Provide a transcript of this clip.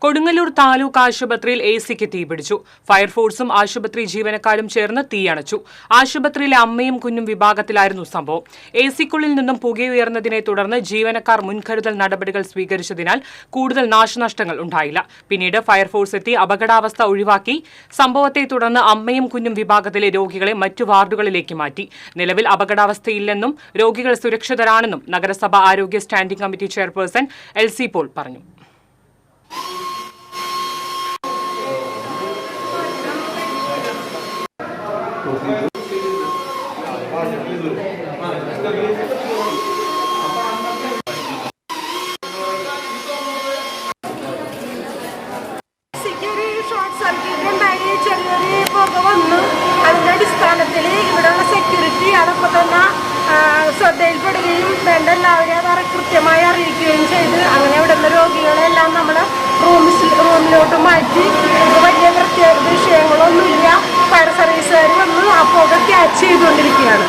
കൊടുങ്ങല്ലൂർ താലൂക്ക് ആശുപത്രിയിൽ എസിക്ക് തീപിടിച്ചു. ഫയർഫോഴ്സും ആശുപത്രി ജീവനക്കാരും ചേർന്ന് തീയണച്ചു. ആശുപത്രിയിലെ അമ്മയും കുഞ്ഞും വിഭാഗത്തിലായിരുന്നു സംഭവം. എസിക്കുള്ളിൽ നിന്നും പുകയുയർന്നതിനെ തുടർന്ന് ജീവനക്കാർ മുൻകരുതൽ നടപടികൾ സ്വീകരിച്ചതിനാൽ കൂടുതൽ നാശനഷ്ടങ്ങൾ ഉണ്ടായില്ല. പിന്നീട് ഫയർഫോഴ്സ് എത്തി അപകടാവസ്ഥ ഒഴിവാക്കി. സംഭവത്തെ തുടർന്ന് അമ്മയും കുഞ്ഞും വിഭാഗത്തിലെ രോഗികളെ മറ്റു വാർഡുകളിലേക്ക് മാറ്റി. നിലവിൽ അപകടാവസ്ഥയില്ലെന്നും രോഗികൾ സുരക്ഷിതരാണെന്നും നഗരസഭ ആരോഗ്യ standing committee chairperson LC Paul പറഞ്ഞു. ചെറിയൊരു പുക വന്നു. അതിൻ്റെ അടിസ്ഥാനത്തിൽ ഇവിടെയുള്ള സെക്യൂരിറ്റി അതൊക്കെ തന്നെ ശ്രദ്ധയിൽപ്പെടുകയും വേണ്ട എല്ലാവരെയും അത് കൃത്യമായി അറിയിക്കുകയും ചെയ്ത് അങ്ങനെ ഇവിടുന്ന് രോഗികളെല്ലാം നമ്മൾ റൂമിലോട്ട് മാറ്റി. വലിയ പ്രത്യേക വിഷയങ്ങളൊന്നുമില്ല. ഫയർ സർവീസുകാർ വന്ന് ആ പുക ക്യാച്ച് ചെയ്തുകൊണ്ടിരിക്കുകയാണ്.